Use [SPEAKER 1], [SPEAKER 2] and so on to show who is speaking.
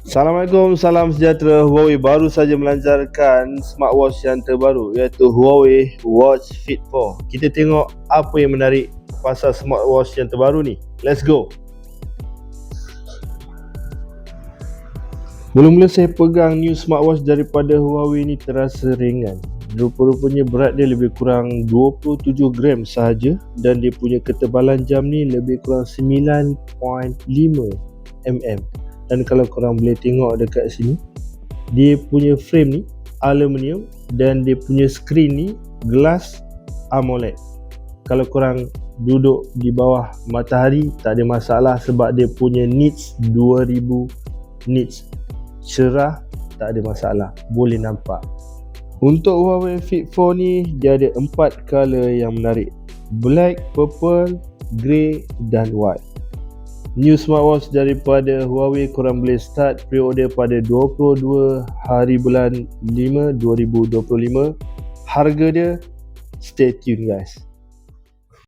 [SPEAKER 1] Assalamualaikum, salam sejahtera. Huawei baru saja melancarkan smartwatch yang terbaru iaitu Huawei Watch Fit 4. Kita tengok apa yang menarik pasal smartwatch yang terbaru ni. Let's go. Mula-mula saya pegang new smartwatch daripada Huawei ni terasa ringan. Rupa-rupanya berat dia lebih kurang 27 gram sahaja dan dia punya ketebalan jam ni lebih kurang 9.5 mm. Dan kalau korang boleh tengok dekat sini, dia punya frame ni aluminium dan dia punya screen ni glass AMOLED. Kalau korang duduk di bawah matahari tak ada masalah sebab dia punya nits 2000 nits. Cerah, tak ada masalah, boleh nampak. Untuk Huawei Fit 4 ni dia ada 4 color yang menarik: black, purple, grey dan white. New smartwatch daripada Huawei korang boleh start pre-order pada 22 hari bulan 5 2025. Harga dia, stay tune guys.